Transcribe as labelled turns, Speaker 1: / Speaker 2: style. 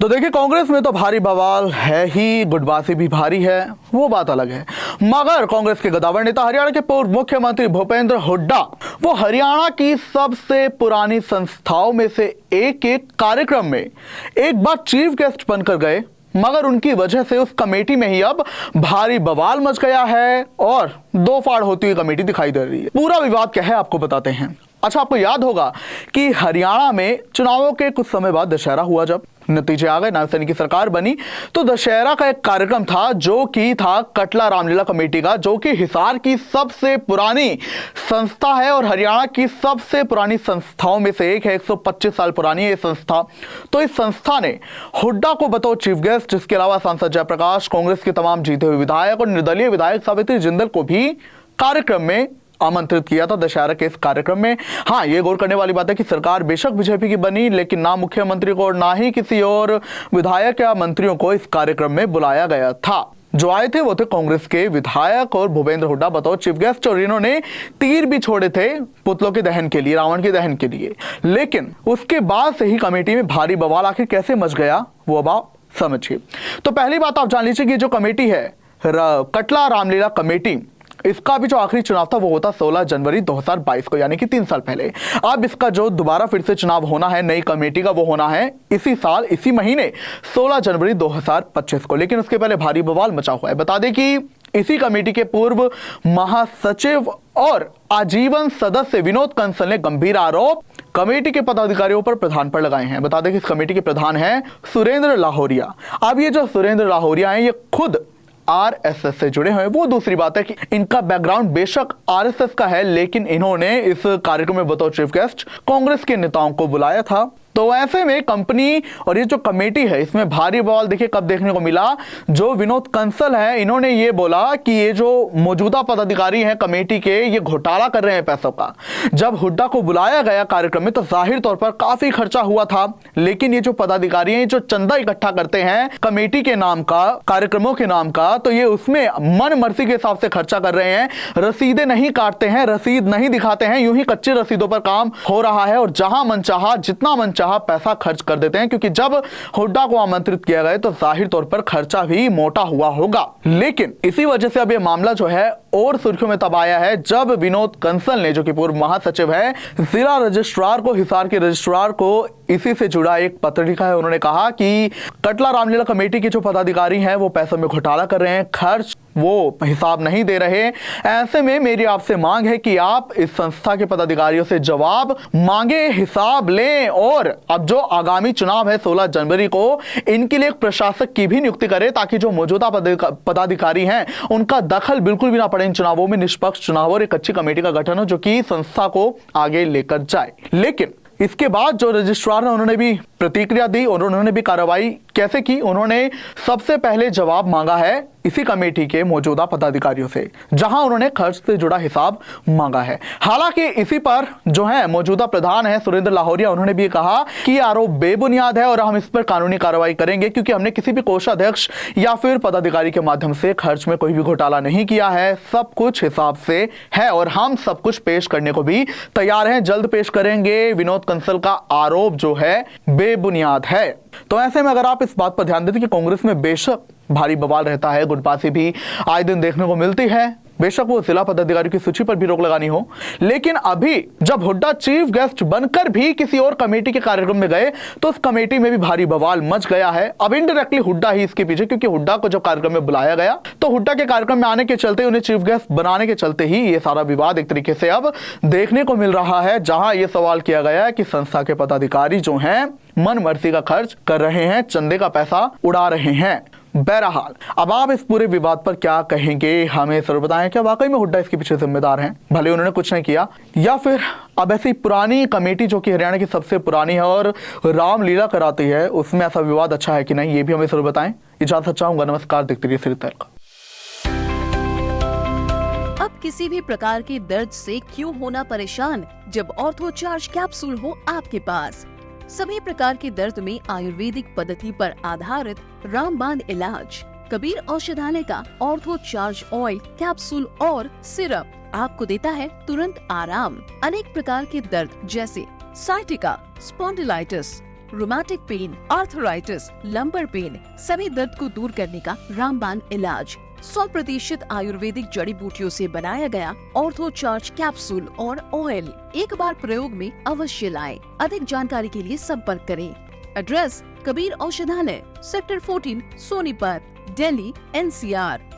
Speaker 1: तो देखिए, कांग्रेस में तो भारी बवाल है ही, गुटबाजी भी भारी है, वो बात अलग है। मगर कांग्रेस के गद्दावर नेता हरियाणा के पूर्व मुख्यमंत्री भूपेंद्र हुड्डा वो हरियाणा की सबसे पुरानी संस्थाओं में से एक कार्यक्रम में एक बार चीफ गेस्ट बनकर गए, मगर उनकी वजह से उस कमेटी में ही अब भारी बवाल मच गया है और दो फाड़ होती हुई कमेटी दिखाई दे रही है। पूरा विवाद क्या है आपको बताते हैं। अच्छा, आपको याद होगा कि हरियाणा में चुनावों के कुछ समय बाद दशहरा हुआ, जब नतीजे आ गए, नवसैनिक की सरकार बनी, तो दशहरा का एक कार्यक्रम था जो कि था कटला रामलीला कमेटी का, जो कि हिसार की सबसे पुरानी संस्था है और हरियाणा की सबसे पुरानी संस्थाओं में से एक है। 125 साल पुरानी है ये संस्था। तो इस संस्था ने हुड्डा को बतौर चीफ गेस्ट, जिसके अलावा सांसद जयप्रकाश, कांग्रेस के तमाम जीते हुए विधायक और निर्दलीय विधायक सावित्री जिंदल को भी कार्यक्रम में आमंत्रित किया था। दशहरा के इस कार्यक्रम में, हाँ, ये गौर करने वाली बात है कि सरकार बेशक बीजेपी की बनी, लेकिन ना मुख्यमंत्री को और ना ही किसी और विधायक या मंत्रियों को इस कार्यक्रम में बुलाया गया था। जो आए थे वो थे कांग्रेस के विधायक और भूपेंद्र हुड्डा बतौर चीफ गेस्ट, और इन्होंने तीर भी छोड़े थे पुतलों के दहन के लिए, रावण के दहन के लिए। लेकिन उसके बाद से ही कमेटी में भारी बवाल आखिर कैसे मच गया, वो अब आप समझिए। तो पहली बात आप जान लीजिए कि जो कमेटी है कटला रामलीला कमेटी, इसका भी जो आखिरी चुनाव था वो होता 16 जनवरी 2022 को, यानी कि 3 साल पहले। अब इसका जो दोबारा फिर से चुनाव होना है नई कमेटी का, वो होना है इसी साल, इसी महीने 16 जनवरी 2025 को। लेकिन उसके पहले भारी बवाल मचा हुआ है। बता दें कि इसी कमेटी के पूर्व महासचिव और आजीवन सदस्य विनोद कंसल ने गंभीर आरोप कमेटी के पदाधिकारियों पर, प्रधान पर लगाए हैं। बता दें कि इस कमेटी के प्रधान हैं सुरेंद्र लाहौरिया। अब ये जो सुरेंद्र लाहौरिया हैं, ये खुद आरएसएस से जुड़े हुए। वो दूसरी बात है कि इनका बैकग्राउंड बेशक आरएसएस का है, लेकिन इन्होंने इस कार्यक्रम में बतौर चीफ गेस्ट कांग्रेस के नेताओं को बुलाया था। तो ऐसे में कंपनी और ये जो कमेटी है, इसमें भारी बवाल देखिए कब देखने को मिला। जो विनोद कंसल है, इन्होंने ये बोला कि ये जो मौजूदा पदाधिकारी हैं कमेटी के, ये घोटाला कर रहे हैं पैसों का। जब हुड्डा को बुलाया गया कार्यक्रम में तो जाहिर तौर पर काफी खर्चा हुआ था, लेकिन ये जो पदाधिकारी हैं, जो चंदा इकट्ठा करते हैं कमेटी के नाम का, कार्यक्रमों के नाम का, तो ये उसमें मन मर्जी के हिसाब से खर्चा कर रहे हैं। रसीदें नहीं काटते हैं, रसीद नहीं दिखाते हैं, यूं ही कच्चे रसीदों पर काम हो रहा है और जहां मन चाहा, जितना मन पैसा खर्च कर देते हैं, क्योंकि जब हुड्डा को आमंत्रित किया गया तो जाहिर तौर पर खर्चा भी मोटा हुआ होगा। लेकिन इसी वजह से अब यह मामला जो है और सुर्खियों में तब आया है, जब विनोद कंसल ने, जो कि पूर्व महासचिव है, जिला रजिस्ट्रार को, हिसार के रजिस्ट्रार को इसी से जुड़ा एक पत्र लिखा है। उन्होंने कहा कि कटला रामलीला कमेटी के जो पदाधिकारी हैं वो पैसों में घोटाला कर रहे हैं, खर्च वो हिसाब नहीं दे रहे। ऐसे में मेरी आपसे मांग है कि आप इस संस्था के पदाधिकारियों से जवाब मांगे, हिसाब लें, और अब जो आगामी चुनाव है 16 जनवरी को, इनके लिए एक प्रशासक की भी नियुक्ति करें, ताकि जो मौजूदा पदाधिकारी हैं उनका दखल बिल्कुल भी ना पड़े इन चुनावों में। निष्पक्ष चुनाव और एक अच्छी कमेटी का गठन हो जो कि संस्था को आगे लेकर जाए। लेकिन इसके बाद जो रजिस्ट्रार हैं उन्होंने भी प्रतिक्रिया दी और उन्होंने भी कार्रवाई कैसे की। उन्होंने सबसे पहले जवाब मांगा है इसी कमेटी के मौजूदा पदाधिकारियों से, जहां उन्होंने खर्च से जुड़ा हिसाब मांगा है। हालांकि इसी पर जो है मौजूदा प्रधान है सुरेंद्र लाहौरिया, उन्होंने भी कहा कि आरोप बेबुनियाद है और हम इस पर कानूनी कार्रवाई करेंगे, क्योंकि हमने किसी भी कोषाध्यक्ष या फिर पदाधिकारी के माध्यम से खर्च में कोई भी घोटाला नहीं किया है, सब कुछ हिसाब से है और हम सब कुछ पेश करने को भी तैयार हैं, जल्द पेश करेंगे। विनोद कंसल का आरोप जो है बेबुनियाद है। तो ऐसे में अगर आप इस बात पर ध्यान देते कि कांग्रेस में बेशक भारी बवाल रहता है, गुटबाजी भी आए दिन देखने को मिलती है, बेशक वो जिला पदाधिकारियों की सूची पर भी रोक लगानी हो, लेकिन अभी जब हुड्डा चीफ गेस्ट बनकर भी किसी और कमेटी के कार्यक्रम में गए तो उस कमेटी में भी भारी बवाल मच गया है। अब इनडायरेक्टली हुड्डा ही इसके पीछे, क्योंकि हुड्डा को जब कार्यक्रम में बुलाया गया तो हुड्डा के कार्यक्रम में आने के चलते, उन्हें चीफ गेस्ट बनाने के चलते ही ये सारा विवाद एक तरीके से अब देखने को मिल रहा है, जहां यह सवाल किया गया है कि संस्था के पदाधिकारी जो हैं मन मर्जी का खर्च कर रहे हैं, चंदे का पैसा उड़ा रहे हैं। बहरहाल अब आप इस पूरे विवाद पर क्या कहेंगे, हमें जरूर बताएं। क्या वाकई में हुड्डा इसके पीछे जिम्मेदार हैं, भले उन्होंने कुछ नहीं किया, या फिर अब ऐसी पुरानी कमेटी जो कि हरियाणा की सबसे पुरानी है और रामलीला कराती है, उसमें ऐसा विवाद अच्छा है कि नहीं, ये भी हमें जरूर बताएं। इजाजत चाहूंगा, नमस्कार, देखते रहिए सिटी तहलका।
Speaker 2: अब किसी भी प्रकार के दर्द से क्यों होना परेशान, जब ऑर्थो चार्ज कैप्सूल हो आपके पास। सभी प्रकार के दर्द में आयुर्वेदिक पद्धति पर आधारित रामबाण इलाज। कबीर औषधालय का ऑर्थो चार्ज ऑयल, कैप्सूल और सिरप आपको देता है तुरंत आराम। अनेक प्रकार के दर्द जैसे sciatica, spondylitis, rheumatic pain, arthritis, lumbar pain, सभी दर्द को दूर करने का रामबाण इलाज 100% आयुर्वेदिक जड़ी बूटियों से बनाया गया ऑर्थो चार्ज कैप्सूल और ऑयल एक बार प्रयोग में अवश्य लाएं। अधिक जानकारी के लिए संपर्क करें। एड्रेस: कबीर औषधालय, सेक्टर 14, सोनीपत, दिल्ली, NCR।